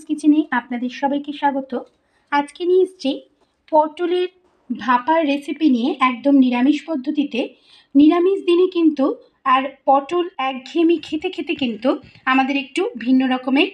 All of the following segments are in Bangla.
কিচেনে আপনাদের সবাইকে স্বাগত। আজকে নিয়ে এসেছি পটলের ভাপার রেসিপি নিয়ে, একদম নিরামিষ পদ্ধতিতে। নিরামিষ দিনে কিন্তু আর পটল একঘেয়েমি খেতে খেতে কিন্তু আমাদের একটু ভিন্ন রকমের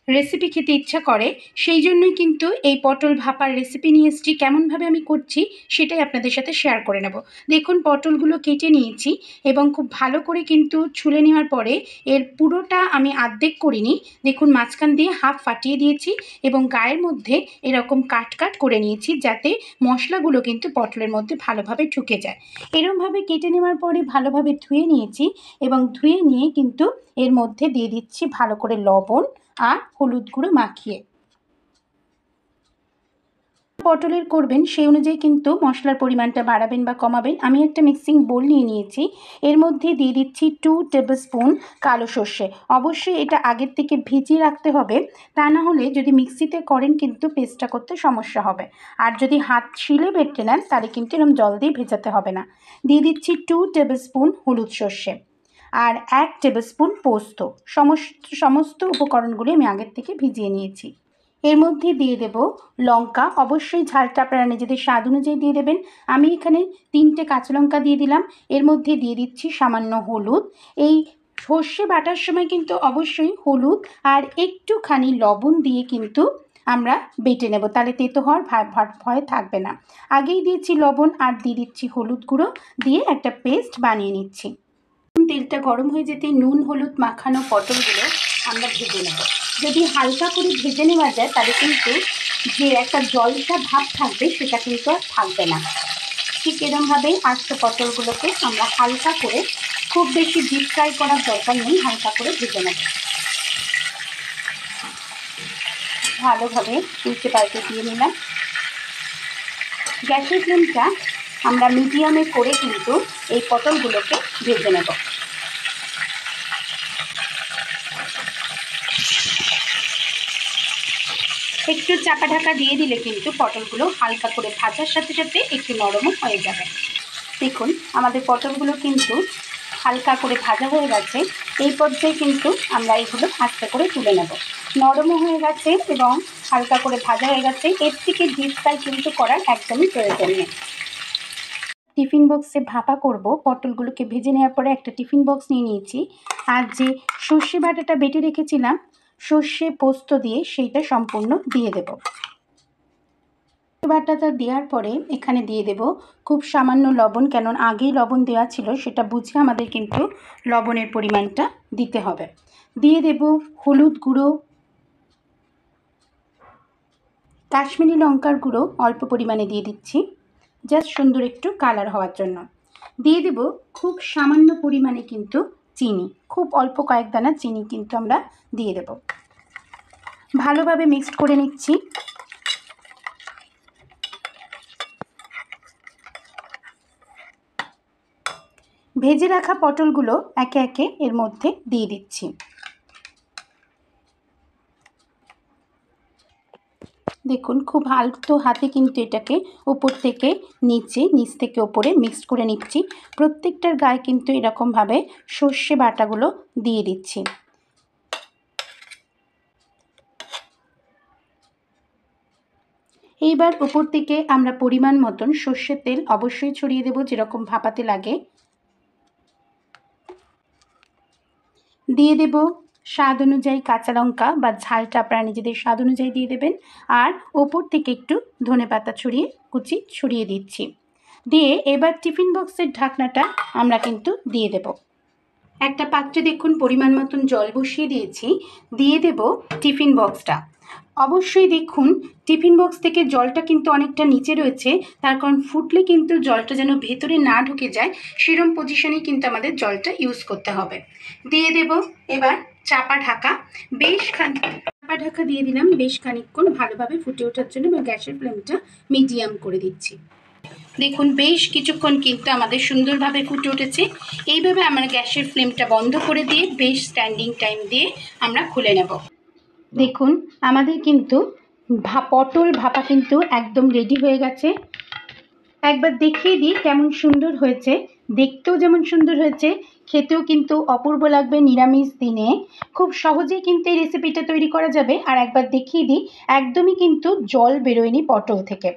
রেসিপি খেতে ইচ্ছা করে। সেই জন্যই কিন্তু এই পটল ভাপার রেসিপি নিয়ে এসেছি। কেমনভাবে আমি করছি সেটাই আপনাদের সাথে শেয়ার করে নেব। দেখুন, পটলগুলো কেটে নিয়েছি এবং খুব ভালো করে কিন্তু ছুলে নেওয়ার পরে এর পুরোটা আমি আর্ধেক করিনি। দেখুন, মাঝখান দিয়ে হাফ ফাটিয়ে দিয়েছি এবং গায়ের মধ্যে এরকম কাট কাট করে নিয়েছি, যাতে মশলাগুলো কিন্তু পটলের মধ্যে ভালোভাবে ঢুকে যায়। এরকমভাবে কেটে নেওয়ার পরে ভালোভাবে ধুয়ে নিয়েছি এবং ধুয়ে নিয়ে কিন্তু এর মধ্যে দিয়ে দিচ্ছি ভালো করে লবণ আর হলুদ গুঁড়ো মাখিয়ে। পটলের করবেন সেই অনুযায়ী কিন্তু মশলার পরিমাণটা বাড়াবেন বা কমাবেন। আমি একটা মিক্সিং বোল নিয়ে নিয়েছি, এর মধ্যে দিয়ে দিচ্ছি 2 টেবিল স্পুন কালো সর্ষে। অবশ্যই এটা আগের থেকে ভিজিয়ে রাখতে হবে, তা না হলে যদি মিক্সিতে করেন কিন্তু পেস্টটা করতে সমস্যা হবে। আর যদি হাত শিলে বেটে নেন তাহলে কিন্তু এরকম জল দিয়ে ভেজাতে হবে না। দিয়ে দিচ্ছি 2 টেবিল স্পুন হলুদ সর্ষে আর 1 টেবিল স্পুন পোস্ত। সমস্ত উপকরণগুলি আমি আগের থেকে ভিজিয়ে নিয়েছি। এর মধ্যে দিয়ে দেব লঙ্কা। অবশ্যই ঝালটা আপনারা নিজেদের স্বাদ অনুযায়ী দিয়ে দেবেন। আমি এখানে 3টে কাঁচা লঙ্কা দিয়ে দিলাম। এর মধ্যে দিয়ে দিচ্ছি সামান্য হলুদ। এই সর্ষে বাটার সময় কিন্তু অবশ্যই হলুদ আর একটুখানি লবণ দিয়ে কিন্তু আমরা বেটে নেব, তাহলে তেতো হওয়ার ভয় থাকবে না। আগেই দিয়েছি লবণ আর দিয়ে দিচ্ছি হলুদ গুঁড়ো, দিয়ে একটা পেস্ট বানিয়ে নিচ্ছি। তেলটা গরম হয়ে যেতে নুন হলুদ মাখানো পটলগুলো আমরা ভেজে নেব। যদি হালকা করে ভেজে নেওয়া যায় তাহলে কিন্তু যে একটা জলটা ভাব থাকবে সেটা কিন্তু আর থাকবে না। ঠিক এরকমভাবে আস্ত পটলগুলোকে আমরা হালকা করে, খুব বেশি ডিপ ফ্রাই করার দরকার নেই, হালকা করে ভেজে নেব। ভালোভাবে উল্টে পাল্টে দিয়ে নিলাম। গ্যাসের ফ্লেমটা আমরা মিডিয়ামে করে কিন্তু এই পটলগুলোকে ভেজে নেব। একটু চাপা ঢাকা দিয়ে দিলে কিন্তু পটলগুলো হালকা করে ভাজার সাথে সাথে একটু নরমও হয়ে যাবে। দেখুন, আমাদের পটলগুলো কিন্তু হালকা করে ভাজা হয়ে গেছে। এই পর্যায়ে কিন্তু আমরা এগুলো আস্তে করে তুলে নেব। নরমও হয়ে গেছে এবং হালকা করে ভাজা হয়ে গেছে। এর থেকে ডিপ ফ্রাই কিন্তু করার একদমই প্রয়োজন নেই। টিফিন বক্সে ভাপা করব। পটলগুলোকে ভেজে নেওয়ার পরে একটা টিফিন বক্স নিয়ে নিয়েছি, আর যে সর্ষে বাটাটা বেটে রেখেছিলাম সর্ষে পোস্ত দিয়ে, সেইটা সম্পূর্ণ দিয়ে দেব। বাটাটা দেওয়ার পরে এখানে দিয়ে দেব খুব সামান্য লবণ, কেন আগেই লবণ দেওয়া ছিল, সেটা বুঝে আমাদের কিন্তু লবণের পরিমাণটা দিতে হবে। দিয়ে দেব হলুদ গুঁড়ো, কাশ্মীরি লঙ্কার গুঁড়ো অল্প পরিমাণে দিয়ে দিচ্ছি, জাস্ট সুন্দর একটু কালার হওয়ার জন্য। দিয়ে দেব খুব সামান্য পরিমাণে কিন্তু চিনি, খুব অল্প কয়েক দানা চিনি কিন্তু আমরা দিয়ে দেব। ভালোভাবে মিক্সড করে নিচ্ছি। ভেজে রাখা পটলগুলো একে একে এর মধ্যে দিয়ে দিচ্ছি। দেখুন, খুব আলতো হাতে কিন্তু এটাকে উপর থেকে নিচে, নিচ থেকে ওপরে মিক্সড করে নিচ্ছি। প্রত্যেকটার গায়ে কিন্তু এরকমভাবে সর্ষে বাটাগুলো দিয়ে দিচ্ছি। এইবার উপর থেকে আমরা পরিমাণ মতন সর্ষের তেল অবশ্যই ছড়িয়ে দেব, যেরকম ভাপাতে লাগে। দিয়ে দেব স্বাদ অনুযায়ী কাঁচা লঙ্কা বা ঝালটা আপনারা নিজেদের স্বাদ অনুযায়ী দিয়ে দেবেন। আর ওপর থেকে একটু ধনেপাতা ছড়িয়ে দিচ্ছি। দিয়ে এবার টিফিন বক্সের ঢাকনাটা আমরা কিন্তু দিয়ে দেব। একটা পাত্রে দেখুন পরিমাণ মতন জল বসিয়ে দিয়েছি। দিয়ে দেব টিফিন বক্সটা। অবশ্যই দেখুন, টিফিন বক্স থেকে জলটা কিন্তু অনেকটা নিচে রয়েছে, তার কারণ ফুটলে কিন্তু জলটা যেন ভেতরে না ঢুকে যায়, সেরকম পজিশনেই কিন্তু আমাদের জলটা ইউজ করতে হবে। দিয়ে দেব এবার চাপা ঢাকা। চাপা ঢাকা দিয়ে দিলাম বেশ খানিকক্ষণ ভালোভাবে ফুটে ওঠার জন্য, বা গ্যাসের ফ্লেমটা মিডিয়াম করে দিচ্ছি। দেখুন, বেশ কিছুক্ষণ কিন্তু আমাদের সুন্দরভাবে ফুটে উঠেছে। এইভাবে আমরা গ্যাসের ফ্লেমটা বন্ধ করে দিয়ে বেশ স্ট্যান্ডিং টাইম দিয়ে আমরা খুলে নেব। দেখুন, আমাদের কিন্তু পটল ভাপা কিন্তু একদম রেডি হয়ে গেছে। একবার দেখিয়ে দিই কেমন সুন্দর হয়েছে, দেখতেও যেমন সুন্দর হয়েছে, খেতেও কিন্তু অপূর্ব লাগবে নিরামিষ দিনে। খুব সহজেই কিন্তু এই রেসিপিটা তৈরি করা যাবে। আর একবার দেখিয়ে দিই, একদমই কিন্তু জল বেরোয়নি পটল থেকে।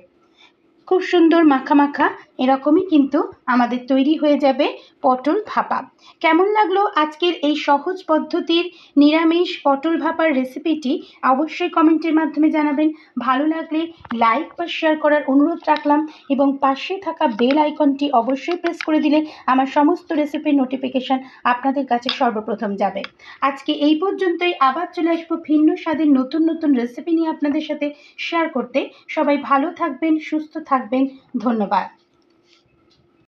খুব সুন্দর মাখা মাখা এরকমই কিন্তু আমাদের তৈরি হয়ে যাবে পটল ভাপা। কেমন লাগলো আজকের এই সহজ পদ্ধতির নিরামিষ পটল ভাপার রেসিপিটি অবশ্যই কমেন্টের মাধ্যমে জানাবেন। ভালো লাগলে লাইক বা শেয়ার করার অনুরোধ রাখলাম এবং পাশে থাকা বেল আইকনটি অবশ্যই প্রেস করে দিলে আমার সমস্ত রেসিপির নোটিফিকেশান আপনাদের কাছে সর্বপ্রথম যাবে। আজকে এই পর্যন্তই, আবার চলে আসবো ভিন্ন স্বাদের নতুন নতুন রেসিপি নিয়ে আপনাদের সাথে শেয়ার করতে। সবাই ভালো থাকবেন, সুস্থ থাকবেন। ধন্যবাদ।